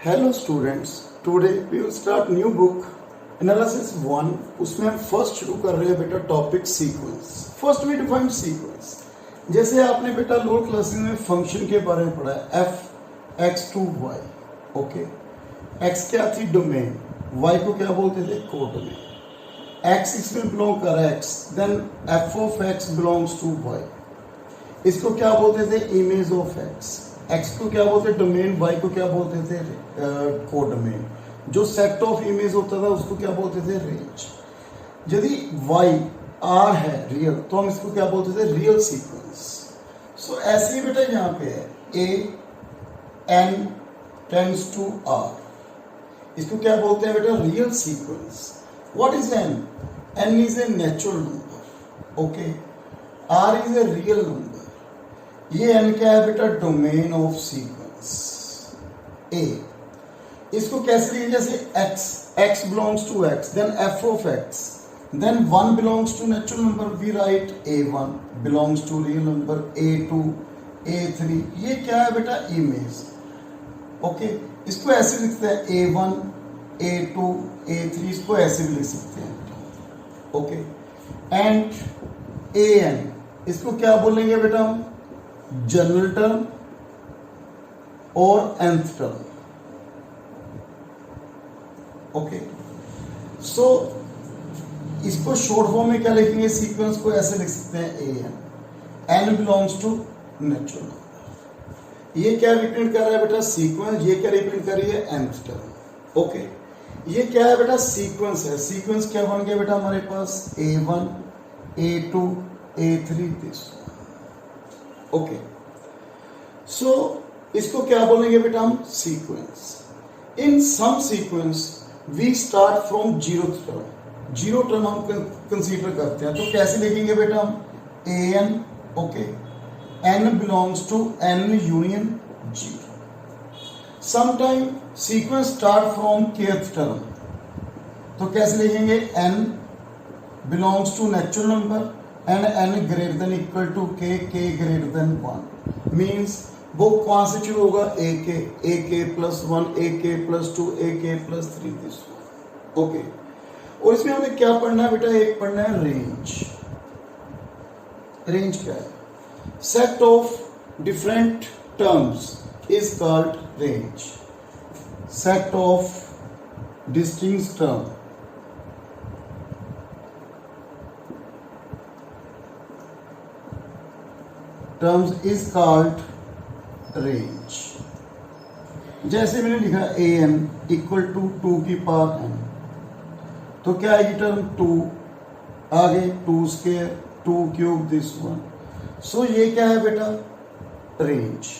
Hello students, today we will start new book analysis 1। उसमें हम first शुरू कर रहे हैं बेटा topic sequence. First we define sequence. जैसे आपने बेटा लोअर क्लासेस में फंक्शन के बारे में पढ़ा है, F X to Y. Okay, X क्या थी? डोमेन। वाई को क्या बोलते थे? कोडोमेन। एक्स इसमें बिलोंग कर रहा है X, then F of X belongs to Y. इसको क्या बोलते थे? Image of x. एक्स को क्या बोलते थे? डोमेन। वाई को क्या बोलते थे? कोडोमेन। जो सेट ऑफ इमेज होता था उसको क्या बोलते थे? रेंज। यदि वाई आर है रियल, तो हम इसको क्या बोलते थे? Real sequence. सो ऐसे ही बेटा यहाँ पे है ए एन टेंड्स टू आर। इसको क्या बोलते हैं बेटा? Real sequence. What is N? N is a natural number. Okay, R is a real number. ये एन क्या है बेटा? Domain of sequence A. इसको कैसे लिखेंगे? जैसे X, X belongs to X, then F of X, then one belongs to natural number, we write A one belongs to real number, A two, A three. ये क्या है बेटा? Image. Okay, इसको ऐसे लिखते हैं a one, a two, A three. इसको ऐसे भी लिख सकते हैं। ओके, एंड ए एन, इसको क्या बोलेंगे बेटा हम? जनरल टर्म और nth टर्म। ओके, सो इसको शॉर्ट फॉर्म में क्या लिखेंगे? सीक्वेंस को ऐसे लिख सकते हैं a n, n belongs to natural number. ये क्या रिप्रेजेंट कर रहा है बेटा? सीक्वेंस। ये क्या रिप्रेजेंट कर रही है? nth term. ओके, ये क्या है बेटा? सीक्वेंस है। सीक्वेंस क्या बन गया बेटा हमारे पास? A one, a two, A three, this. Okay, so इसको क्या बोलेंगे बेटा हम? Sequence. In some sequence we start from zero term. Zero term हम कंसीडर करते हैं, तो कैसे लिखेंगे बेटा हम? A n. Okay, n belongs to n union zero. Sometime sequence start from kth term, तो कैसे लिखेंगे? N belongs to natural number and n greater than equal to k greater than one. Means वो कहां से शुरू होगा? ए के plus one, ए के प्लस टू, ए के plus three, this one. Okay, और इसमें हमें क्या पढ़ना है बेटा? एक पढ़ना है रेंज। रेंज क्या है? Set of different terms is called range. Set of distinct term terms is called range। जैसे मैंने लिखा a n equal to two की पावर एन, तो क्या आएगी टर्म? टू, आगे two square, two cube, this one. So ये क्या है बेटा? रेंज।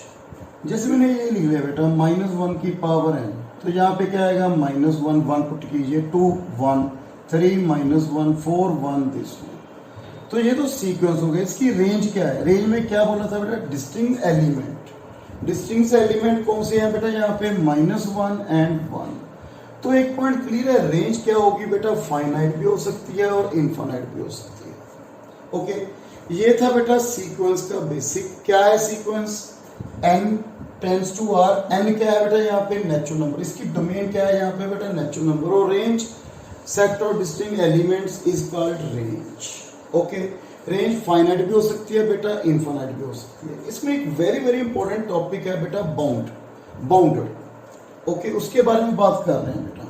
जैसे मैंने ये लिख लिया बेटा माइनस वन की पावर एन, तो यहाँ पे क्या आएगा? माइनस वन, वन पुट कीजिए, two one, three minus one, four one, this one. तो ये तो सीक्वेंस हो गया। इसकी रेंज क्या है? रेंज में क्या बोला था बेटा? Distinct element. डिस्टिंक्ट एलिमेंट कौन से हैं बेटा? यहाँ पे माइनस वन एंड वन। तो एक पॉइंट क्लियर है, रेंज क्या होगी बेटा? फाइनाइट भी हो सकती है और इनफाइनाइट भी हो सकती है। ओके, ये था बेटा सीक्वेंस का बेसिक। क्या है sequence? N tends to R. N क्या है बेटा? यहाँ पे नेचुरल नंबर। इसकी डोमेन क्या है यहाँ पे बेटा? Natural number. और range set of distinct elements is called range. Okay, range finite भी हो सकती है बेटा, इनफाइनाइट भी हो सकती है। इसमें एक वेरी वेरी इंपॉर्टेंट टॉपिक है बेटा बाउंड, बाउंडेड। ओके, उसके बारे में बात कर रहे हैं बेटा।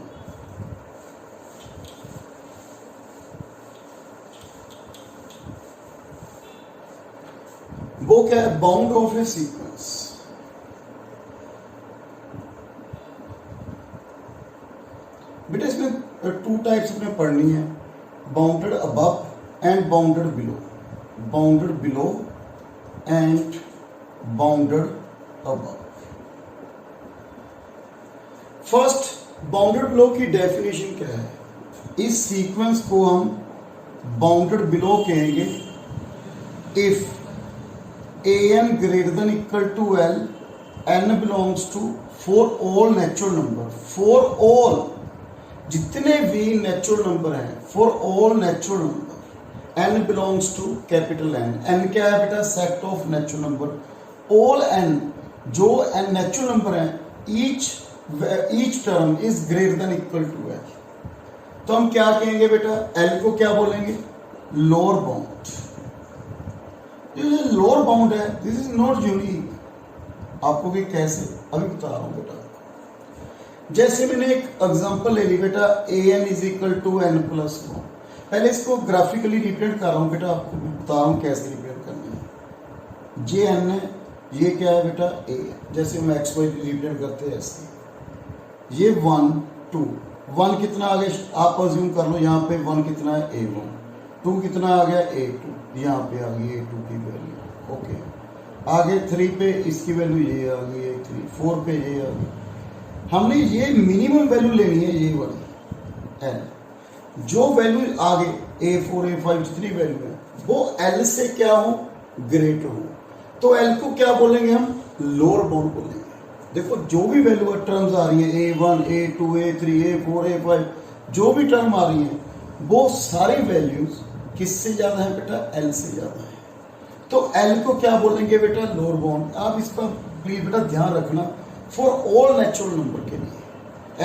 वो क्या है? Bound of a sequence. बेटा इसमें टू टाइप्स में पढ़नी है, bounded above and bounded below, bounded below and bounded above। First bounded below की डेफिनेशन क्या है? इस सीक्वेंस को हम बाउंडेड बिलो कहेंगे if A N greater than equal to L, N belongs to for all natural number. For all, जितने भी natural number हैं, for all natural number, n belongs to capital N। n क्या है बेटा? Set of natural number. All n, जो n natural number है, each each term is greater than equal to L, तो हम क्या कहेंगे बेटा, एल को क्या बोलेंगे, लोअर बाउंड। जो लोअर बाउंड है दिस इज नॉट यूनिक। आपको कि कैसे, अभी बता रहा हूं बेटा। जैसे मैंने एक एग्जांपल ले ली बेटा, a N is equal to n plus one. पहले इसको ग्राफिकली रिप्रेजेंट कर रहा हूं बेटा, आपको बता रहा हूं कैसे रिप्रेजेंट करनी है। जे एन है, ये क्या है बेटा, ए, जैसे हम एक्स वाई रिप्रेजेंट करते हैं ऐसे। ये 1 2, 1 कितना आ गया, आप अज्यूम कर लो यहाँ पे 1 कितना है, ए वन, 2 कितना आ गया, ए टू, यहाँ पे आ गई ए टू की वैल्यू। ओके, आगे 3 पे इसकी वैल्यू ये आ गई ए थ्री, 4 पे ये आ गई। हमने ये मिनिमम वैल्यू लेनी है, ये वाली एल, जो वैल्यू आगे A4 A5 जितनी वैल्यू है वो L से क्या हो, ग्रेटर हो, तो L को क्या बोलेंगे हम, लोअर बाउंड बोलेंगे। देखो जो भी वैल्यू टर्म्स आ रही है A1 A2 A3 A4 A5, जो भी टर्म आ रही है वो सारी वैल्यूज किससे ज्यादा है बेटा, L से ज्यादा है, तो L को क्या बोलेंगे बेटा, लोअर बाउंड। आप इसका प्लीज बेटा ध्यान रखना, फॉर ऑल नेचुरल नंबर के लिए,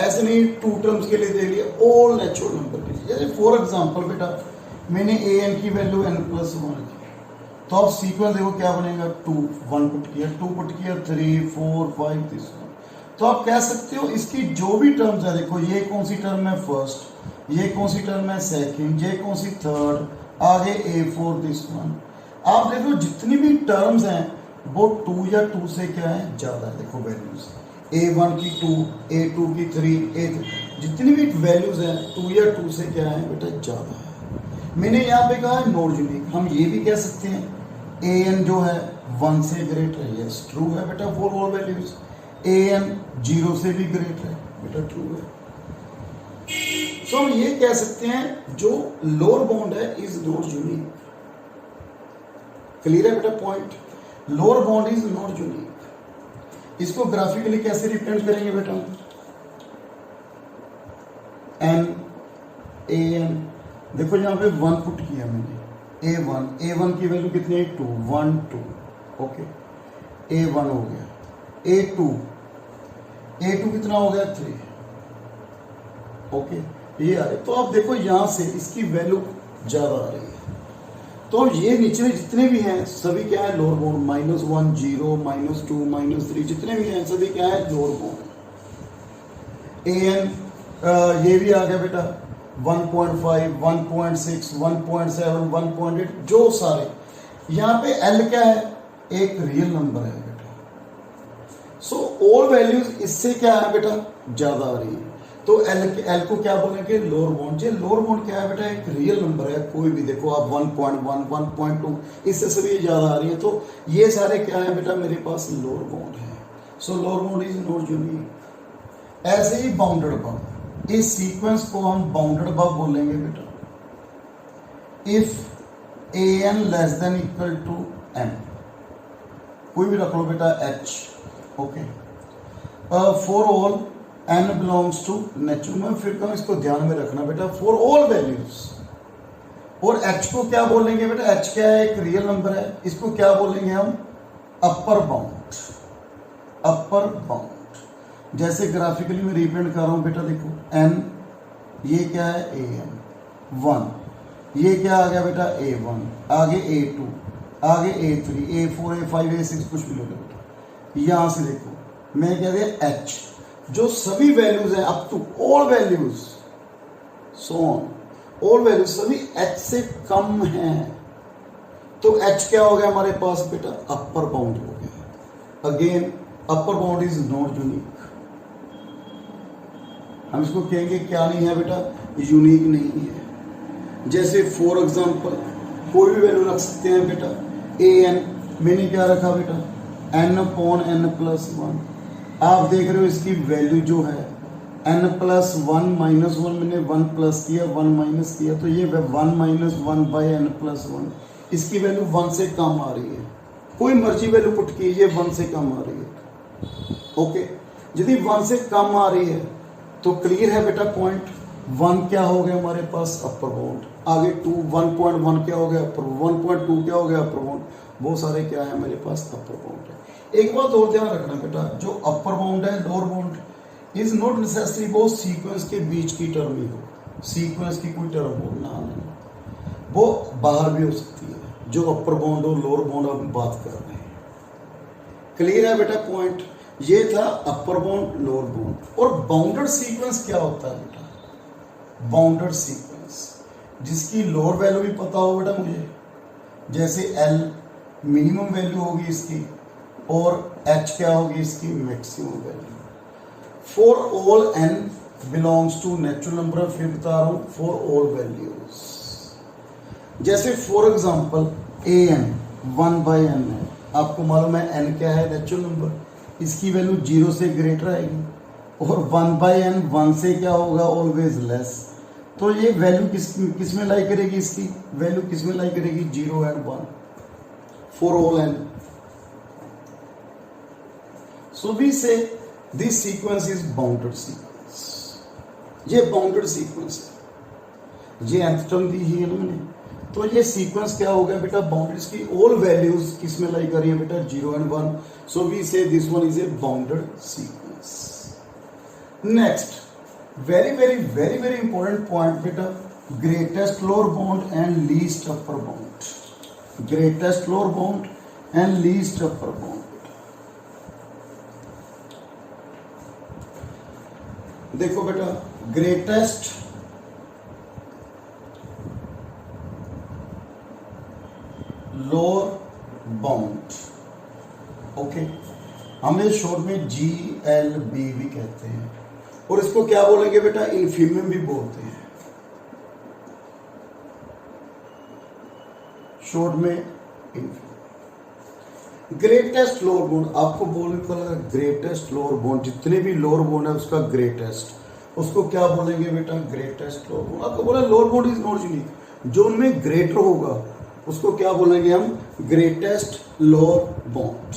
ऐसे नहीं 2 टर्म्स के लिए देख लिया, ऑल नेचुरल नंबर के लिए। जैसे फॉर एग्जांपल बेटा मैंने ए एन की वैल्यू n प्लस वन की, तो आप सीक्वेंस देखो क्या बनेगा, 2 1 पुट किया, 2 पुट किया, 3 4 5 दिस वन। तो आप कह सकते हो इसकी जो भी टर्म्स है, देखो ये कौन सी टर्म है फर्स्ट, ये कौन सी टर्म है सेकंड, ये कौन सी थर्ड, आगे A4 दिस वन। आप देखो जितनी भी टर्म्स हैं वो 2 या 2 से क्या है, ज्यादा है। देखो वैल्यूज A1 की 2, A2 की 3, A3, जितनी भी वैल्यूज हैं 2 या 2 से क्या है बेटा, ज्यादा है। मैंने यहाँ पे कहा है नॉट यूनिक। हम ये भी कह सकते हैं an जो है 1 से ग्रेटर है, यस ट्रू है बेटा फॉर ऑल वैल्यूज। an 0 से भी ग्रेटर है बेटा, ट्रू है। सो हम ये कह सकते हैं जो लोअर बाउंड है इज नॉट यूनिक। क्लियर है बेटा point, lower bound is not unique. इसको ग्राफिकली कैसे रिप्रेजेंट करेंगे बेटा, एन ए एन, देखो यहाँ पे 1 पुट किया मैंने, A1 की वैल्यू कितनी है, 2 1 2, ओके, A1 हो गया, A2 कितना हो गया, 3, ओके, ये आ रही। तो आप देखो यहाँ से इसकी वैल्यू ज्यादा आ रही है, तो ये नीचे जितने भी हैं सभी क्या है, लोअर बाउंड, -1 0 -2 -3 जितने भी हैं सभी क्या है, लोअर बाउंड। an ये भी आ गया बेटा 1.5 1.6 1.7 1.8, जो सारे यहाँ पे L क्या है, एक रियल नंबर है बेटा। सो ऑल वैल्यूज इससे क्या है बेटा, ज्यादा आ रही है, तो L को क्या बोलेंगे, लोअर बाउंड। ये लोअर बाउंड क्या है बेटा, एक रियल नंबर है, कोई भी देखो आप 1.1 1.2 इससे सभी ज्यादा आ रही है, तो ये सारे क्या है बेटा, मेरे पास लोअर बाउंड है। So lower bound is not unique. ऐसे ही बाउंडेड अबव, इस सीक्वेंस को हम बाउंडेड अबव बोलेंगे बेटा, if an less than equal to m, कोई भी रख लो बेटा h, okay, for all n belongs to natural. मैं फिर कहूँ इसको ध्यान में रखना बेटा, फॉर ऑल वैल्यूज। और h को क्या बोलेंगे बेटा, h क्या है, एक रियल नंबर है, इसको क्या बोलेंगे हम, अपर बाउंड, अपर बाउंड। जैसे ग्राफिकली मैं रिप्रेजेंट कर रहा हूं बेटा, देखो n, ये क्या है an 1, ये क्या आ गया बेटा A1, आगे A2, आगे A3 A4 A5 A6 कुछ भी लो बेटा। यहां से देखो मैं क्या दिया h, जो सभी वैल्यूज है up to all values, so on all values सभी h से कम है, तो h क्या हो गया हमारे पास बेटा, अपर बाउंड हो गया। Again upper bound is not unique. हम इसको कहेंगे क्या नहीं है बेटा, यूनिक नहीं है। जैसे फॉर एग्जांपल कोई भी वैल्यू रख सकते हैं बेटा, an मैंने क्या रखा बेटा, n/n+1। आप देख रहे हो इसकी वैल्यू जो है n+1 -1, मैंने 1 प्लस किया 1 माइनस किया, तो ये 1 - 1/n+1, इसकी वैल्यू 1 से कम आ रही है। कोई मर्जी वैल्यू पुट कीजिए 1 से कम आ रही है, ओके। यदि 1 से कम आ रही है तो क्लियर है बेटा पॉइंट, 1 क्या हो गया हमारे पास, अपर बाउंड। आगे 2 1.1 क्या हो गया, अपर, 1.2 क्या हो गया, अपर बाउंड। बहुत सारे क्या है मेरे पास, अपर बाउंड है। एक बात और ध्यान रखना बेटा, जो अपर बाउंड है lower bound, is not necessary वो सीक्वेंस के बीच की टर्म ही हो, सीक्वेंस की कोई टर्म हो ना, नहीं, वो बाहर भी हो सकती है, जो अपर बाउंड और लोअर बाउंड हम बात कर रहे हैं। क्लियर है बेटा पॉइंट? ये था अपर बाउंड लोअर बाउंड। और बाउंडेड सीक्वेंस क्या होता है बेटा? बाउंडेड सीक्वेंस जिसकी लोअर वैल्यू भी पता हो बेटा मुझे, जैसे एल मिनिमम वैल्यू होगी इसकी और एच क्या होगी इसकी maximum value. For all N belongs to natural number, फिर बता रहा हूं फॉर ऑल वैल्यूज। जैसे for example A N 1/n है, आपको मालूम है एन क्या है? नेचुरल नंबर, इसकी वैल्यू 0 से ग्रेटर आएगी और 1/n 1 से क्या होगा? Always less. तो ये वैल्यू किस में लाई करेगी? इसकी वैल्यू किस में लाई करेगी? 0 and 1 for all n. So we say this sequence is bounded sequence. ये बाउंडेड सीक्वेंस है, ये nth टर्म दी ही है ना मैंने, तो ये सीक्वेंस क्या हो गया बेटा? बाउंडेड की ऑल वैल्यूज किस में लाई कर रही है बेटा? 0 and 1। So we say this one is a bounded sequence. Next very very very very important point बेटा, greatest lower bound and least upper bound. Greatest lower bound and least upper bound. देखो बेटा, greatest lower bound, okay, हम ये short में GLB भी कहते हैं, और इसको क्या बोलेंगे बेटा? इन्फीमियम भी बोलते हैं शॉर्ट में इन्फीमियम। ग्रेटेस्ट लोअर बाउंड आपको बोलने को लगा, ग्रेटेस्ट लोअर बाउंड, जितने भी लोअर बाउंड है उसका ग्रेटेस्ट, उसको क्या बोलेंगे बेटा? Greatest lower bound. आपको बोला lower bound is not unique, जो उनमें ग्रेटर होगा उसको क्या बोलेंगे हम? Greatest lower bound.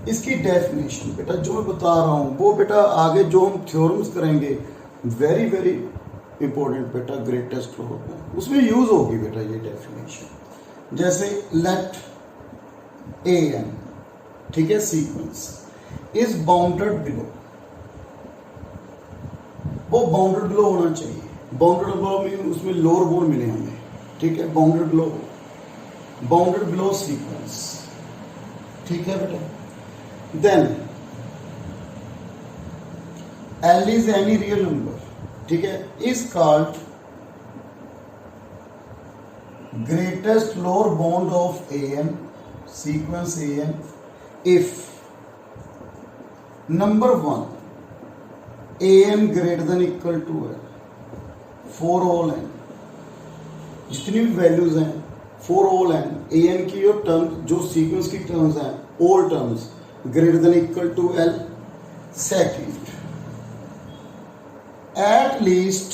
इसकी डेफिनेशन बेटा जो मैं बता रहा हूं वो बेटा आगे जो हम थ्योरम्स करेंगे, वेरी वेरी इंपॉर्टेंट बेटा, ग्रेटेस्ट लोअर बाउंड उसमें यूज होगी बेटा ये डेफिनेशन। जैसे लेट AN, ठीक है, सीक्वेंस इज बाउंडेड बिलो, वो बाउंडेड बिलो होना चाहिए। बाउंडेड बिलो में उसमें लोअर बाउंड मिले हमें, ठीक है, बाउंडेड बिलो सीक्वेंस, ठीक है बेटा। Then L is any real number, ठीक है, is called greatest lower bound of AN, sequence AN if number 1 AN greater than equal to L for all n, जितनी भी वैल्यूज हैं for all n, AN की जो terms, जो sequence की terms हैं, all terms greater than equal to L। Second, at least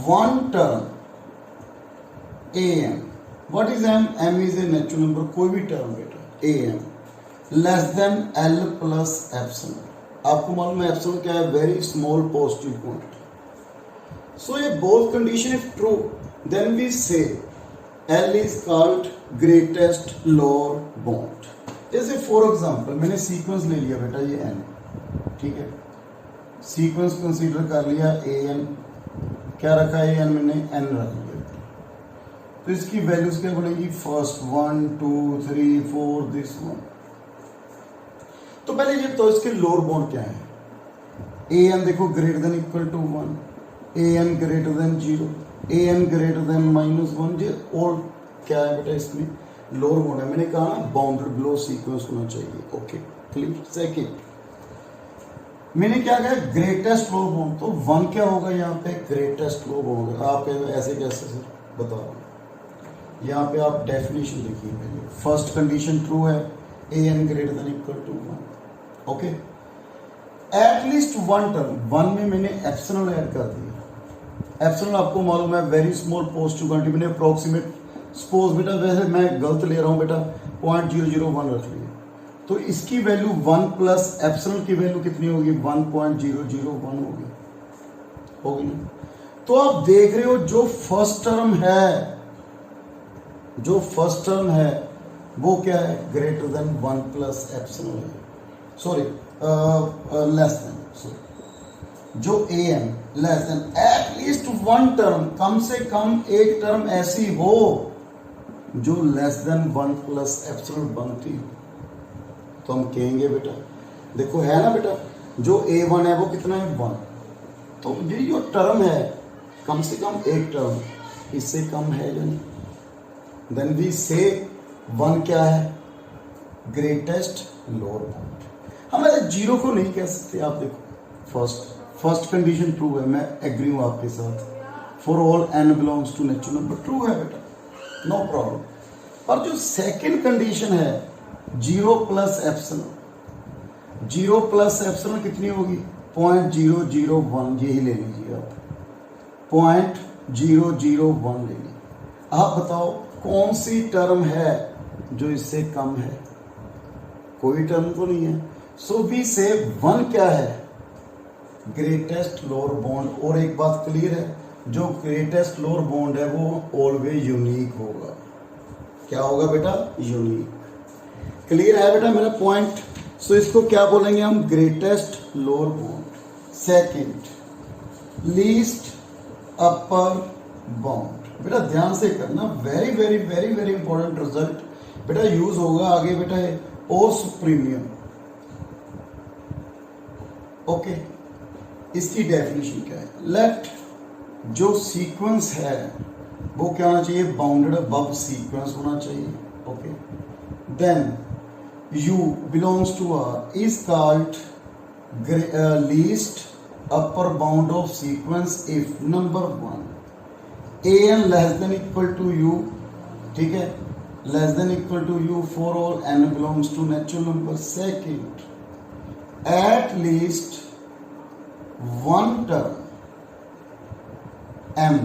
one term AN, what is M? M is a natural number, कोई भी टर्म बेटा AM less than L plus epsilon. आपको मालूम है epsilon क्या है? Very small positive quantity. So ये both condition if true then we say L is called greatest lower bound. जैसे फॉर एग्जांपल मैंने सीक्वेंस ले लिया बेटा ये n, ठीक है, सीक्वेंस कंसीडर कर लिया AN, क्या रखा है AN मैंने? n रख लिया, तो इसकी वैल्यूज क्या बनेगी? First 1 2 3 4 this one. तो पहले ये तो इसके लोअर बाउंड क्या है? AN देखो greater than equal to 1, AN greater than 0, AN greater than -1, ये और क्या है बेटा? इसमें लोअर बाउंड है। मैंने कहा ना बाउंडेड बिलो सीक्वेंस होना चाहिए, ओके क्लियर। सेकंड मैंने क्या कहा? ग्रेटेस्ट लोअर बाउंड, तो 1 क्या होगा यहाँ पे? Greatest lower bound. आप ऐसे कैसे सर बता रहा हूँ, यहाँ पे आप डेफिनेशन देखिए पहले। फर्स्ट कंडीशन ट्रू है, AN greater than equal to 1, okay. At least one term, 1 में मैंने एप्सिलॉन ऐड कर दिया। एप्सिलॉन आपको मालूम है वेरी स्मॉल पॉजिटिव क्वांटिटी, मैंने अप्रोक्सीमेट सपोज बेटा, वैसे मैं गलत ले रहा हूँ बेटा, 0.001 रख लिया, तो इसकी वैल्यू 1 प्लस एप्सिलॉन की वैल्यू कितनी होगी? 1.001 होगी ना। तो आप देख रहे हो जो फर्स्ट टर्म है वो क्या है? ग्रेटर देन 1 प्लस एप्सिलॉन है, सॉरी लेस देन, सॉरी जो a N less than at least one term, कम से कम एक टर्म ऐसी हो जो लेस देन 1 प्लस एप्सिलॉन बनती हो, तो हम कहेंगे बेटा देखो है ना बेटा, जो A1 है वो कितना है 1, तो ये जो टर्म है कम से कम एक टर्म इससे कम है या नहीं, देन वी से 1 क्या है, ग्रेटेस्ट लोअर बाउंड। हम ऐसे जीरो को नहीं कह सकते। आप देखो फर्स्ट कंडीशन ट्रू है, मैं एग्री हूँ आपके साथ, for all n belongs to natural number, true है बेटा, नो प्रॉब्लम। पर जो सेकंड कंडीशन है 0 प्लस एप्सिलॉन, 0 प्लस एप्सिलॉन कितनी होगी 0.001, यही ले लीजिए आप, 0.001 ले लीजिए। आप बताओ कौन सी टर्म है जो इससे कम है, कोई टर्म तो नहीं है। सो वी से 1 क्या है, ग्रेटेस्ट लोअर बॉन्ड। और एक बात क्लियर है, जो ग्रेटेस्ट लोअर बॉन्ड है वो ऑलवेज यूनिक होगा। क्या होगा बेटा, यूनिक। क्लियर है बेटा मेरा पॉइंट। सो इसको क्या बोलेंगे हम, greatest lower bond. Second least upper bound. बेटा ध्यान से करना, very very very very important result बेटा यूज होगा आगे बेटा है और सुप्रीमियम। ओके, इसकी डेफिनेशन क्या है, लेट जो सीक्वेंस है वो क्या होना चाहिए, बाउंडेड अबव सीक्वेंस होना चाहिए। Okay, then u belongs to R is called least upper bound of sequence if number 1 an less than equal to u, ठीक है, less than equal to u for all n belongs to natural number। second at least one term m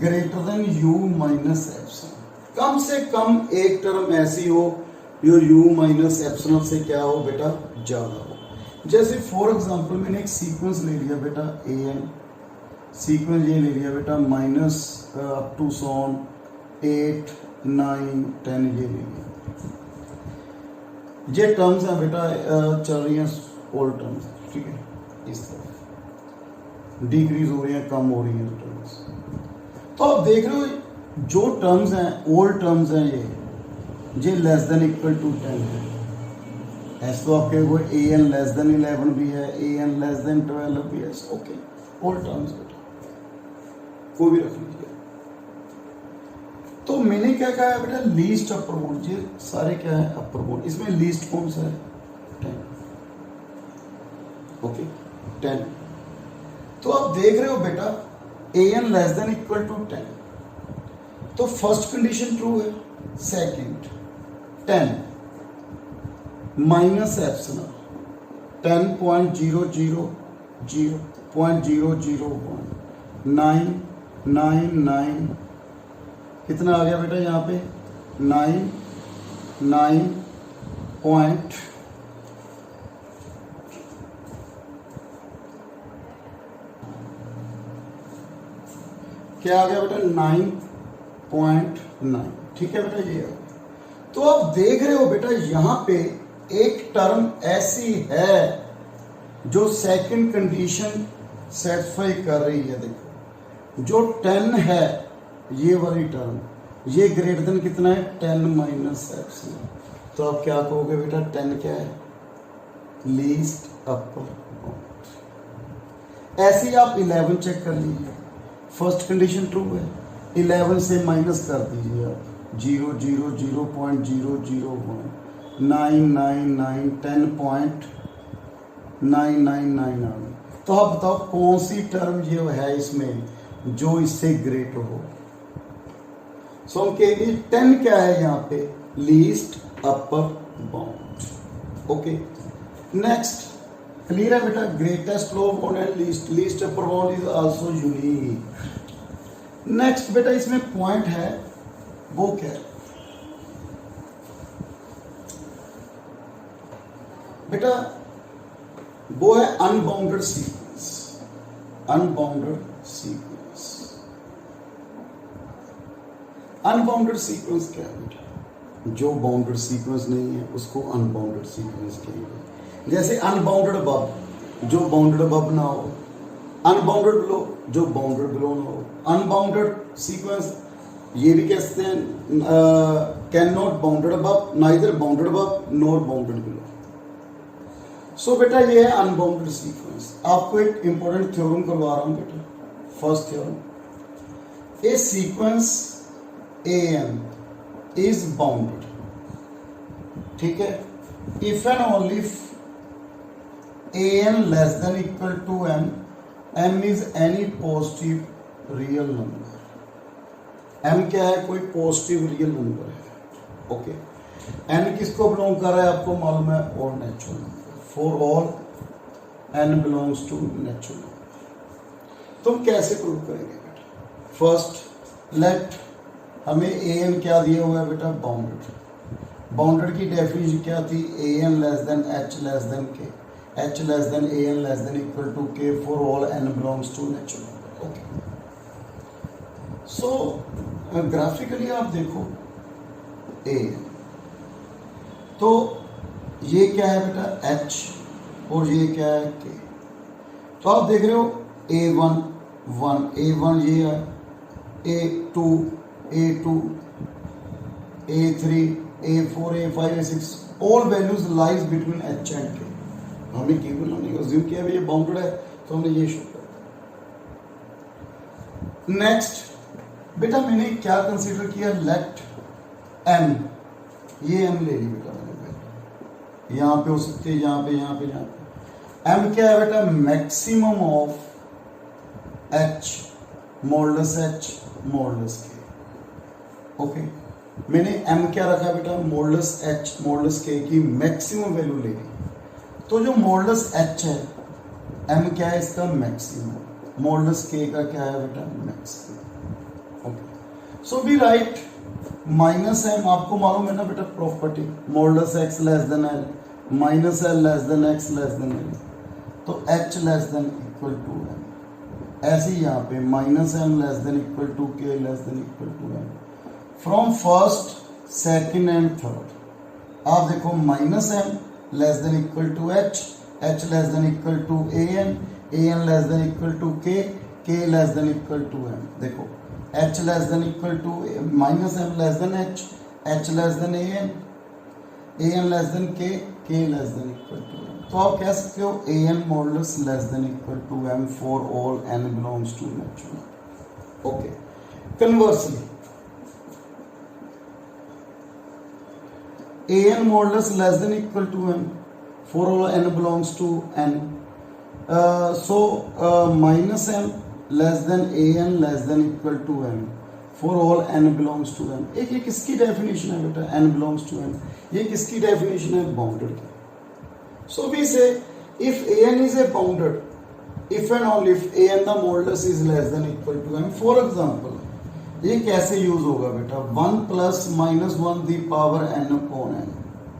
greater than u minus epsilon, कम से कम एक term ऐसी हो जो u minus epsilon से क्या हो बेटा, ज्यादा हो। जैसे फॉर एग्जांपल मैंने एक सीक्वेंस ले लिया बेटा an, सीक्वेंस ये ले लिया बेटा माइनस अप टू सॉन 8 9 10 ये ले लिया। ये टर्म्स हैं बेटा चल रही हैं ऑल टर्म्स, ठीक है, इस तरह डिक्रीज हो रही हैं, कम हो रही हैं टर्म्स। तो आप देख रहे हो जो टर्म्स हैं ऑल टर्म्स हैं ये लेस देन इक्वल टू 10 है। ऐसे तो आपके वो an लेस देन 11 भी है, an लेस देन 12 भी है। ओके, ऑल टर्म्स बेटा कोई भी रख लीजिए। तो मैंने क्या कहा है बेटा, लीस्ट अपर बाउंड, ये सारे क्या है अपर बाउंड। इसमें लीस्ट कौन सा है, 10। ओके 10। तो आप देख रहे हो बेटा an less than equal to 10, तो फर्स्ट कंडीशन ट्रू है। सेकंड 10 माइनस एप्सिलॉन 10.000 0.001 999 कितना आ गया बेटा यहाँ पे 9 पॉइंट क्या आ गया बेटा 9.9, ठीक है बेटा ये। तो आप देख रहे हो बेटा यहाँ पे एक टर्म ऐसी है जो सेकंड कंडीशन सेटिस्फाई कर रही है। देखो जो 10 है ये वाली टर्म, ये ग्रेटर देन कितना है 10 माइनस एप्सिलॉन। तो आप क्या कहोगे बेटा 10 क्या है, लीस्ट अपर बाउंड। ऐसे ही आप 11 चेक कर लीजिए, फर्स्ट कंडीशन ट्रू है, 11 से माइनस कर दीजिए आप 0 0 0.001 999 10.999 आ गई। तो आप बताओ कौन सी टर्म ये है इसमें जो इससे ग्रेटर हो। सो हम कहेंगे 10 क्या है यहाँ पे, least upper bound. Okay, next clear है बेटा, greatest lower bound and least upper bound is also unique. Next बेटा इसमें पॉइंट है वो क्या है बेटा, वो है unbounded sequence. Unbounded sequence, unbounded sequence क्या है बेटा, जो बाउंडेड सीक्वेंस नहीं है उसको अनबाउंडेड सीक्वेंस कहेंगे। जैसे अनबाउंडेड अबव जो बाउंडेड अबव ना हो, अनबाउंडेड बिलो जो बाउंडेड बिलो ना हो, अनबाउंडेड सीक्वेंस ये भी कहते हैं can not bounded above, neither bounded above nor bounded below. So बेटा ये है अनबाउंडेड सीक्वेंस। आपको एक इंपॉर्टेंट थ्योरम करवा रहा हूं बेटा, first theorem, a sequence A N is bounded, ठीक है, if and only A N less than equal to M, M is any positive real number. M क्या है? कोई पॉजिटिव रियल नंबर है, ओके। एन किसको बिलोंग कर रहा है? आपको मालूम है, all natural number. For all N belongs to natural number. तुम कैसे प्रूव करेंगे बेटा? फर्स्ट लेट, हमें ए एन क्या दिया हुआ है बेटा? बाउंडेड। बाउंडेड की डेफिनेशन क्या थी? A N less than h less than k, h less than a N less than equal to k for all N belongs to natural number, okay. So graphically आप देखो ए, तो ये क्या है बेटा? एच, और ये क्या है? के। तो आप देख रहे हो a one one, a one ये है, a two, a two, A three, a four, a five, a six, all values lies between h and k. हमने केवल हमने अज्यूम किया ये बाउंडेड है, तो हमने ये शो कर। नेक्स्ट बेटा मैंने क्या कंसीडर किया? लेट एम, ये एम ले ली बेटा मैंने, पहले यहां पे हो सकते हैं, यहां पे, यहां पे, यहां पे। एम क्या है बेटा? Maximum of H modulus H modulus के, ओके। मैंने एम क्या रखा बेटा? मॉडुलस एच मॉडुलस के की मैक्सिमम वैल्यू ले ली। तो जो मॉडुलस एच है, एम क्या है इसका? मैक्सिमम। मॉडुलस के का क्या है बेटा? Maximum, okay. So b right minus m, आपको मालूम है ना बेटा property, modulus x less than l, minus l less than x less than l, तो h less than equal to m. ऐसे ही यहाँ पे minus m less than equal to k less than equal to m. From first, second and third आप देखो minus m less than equal to h, h less than equal to a N less than equal to k less than equal to m. देखो h less than equal to minus m less than h less than a N less than k less than equal to m. तो आप कह सकते हो a n modulus less than equal to m for all N belongs to natural, okay. Conversely a n modulus less than equal to m for all n belongs to n, so minus m less than a n less than equal to m for all n belongs to m। एक ये किसकी definition है बेटा? n belongs to m। ये किसकी definition है? Bounded की। सो we से if a n is a bounded, if and only if a n the modulus is less than equal to m। for example ये कैसे यूज होगा बेटा? 1 plus minus 1 the power n upon n,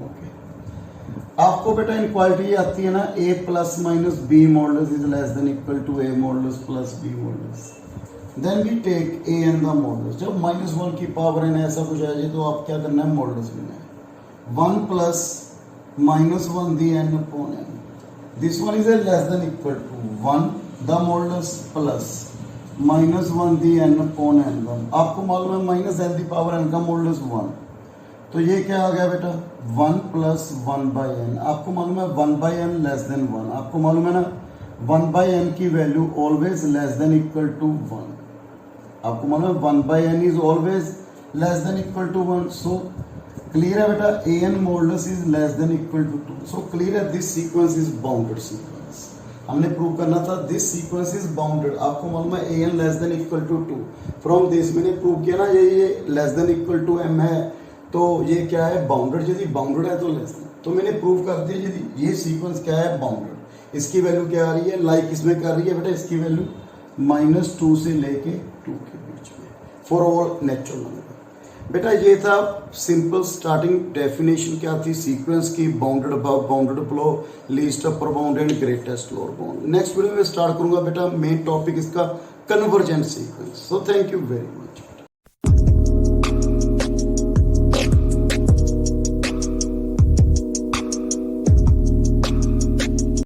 okay. आपको बेटा inequality आती है ना, a plus minus b modulus is less than equal to a modulus plus b modulus. Then we take a n the modulus. जब minus 1 की power n ऐसा कुछ आ जाए तो आप क्या करना है? मॉडुलस लेना है। 1 plus minus 1 the n upon n, this one is less than equal to 1 the modulus plus minus 1 the N upon N one. आपको मालूम है minus N the power N का मॉडुलस 1, तो ये क्या आ गया बेटा? 1 प्लस 1 बाई एन। आपको मालूम है 1 बाई एन लेस देन 1। आपको मालूम है ना 1 बाई एन की value always less than equal to 1। आपको मालूम है 1 by n is always less than equal to 1। So clear है बेटा? A n modulus is less than equal to 2। So clear है this sequence is bounded sequence. हमने prove करना था this sequence is bounded. आपको मालूम है A N less than equal to 2। From this मैंने प्रूव किया ना ये less than equal to M है, तो ये क्या है? बाउंडेड। यदि बाउंडेड है तो लेस देन, तो मैंने प्रूव कर दिया यदि ये सीक्वेंस क्या है? बाउंडेड। इसकी वैल्यू क्या आ रही है? लाइक इसमें कर रही है बेटा, इसकी वैल्यू -2 से लेके 2 के बीच में फॉर ऑल नेचुरल नंबर। बेटा ये था सिंपल स्टार्टिंग डेफिनेशन क्या थी सीक्वेंस की? Bounded above, bounded below, least upper bound and greatest lower bound. Next video में स्टार्ट करूंगा बेटा मेन टॉपिक इसका convergent sequence. So thank you very much.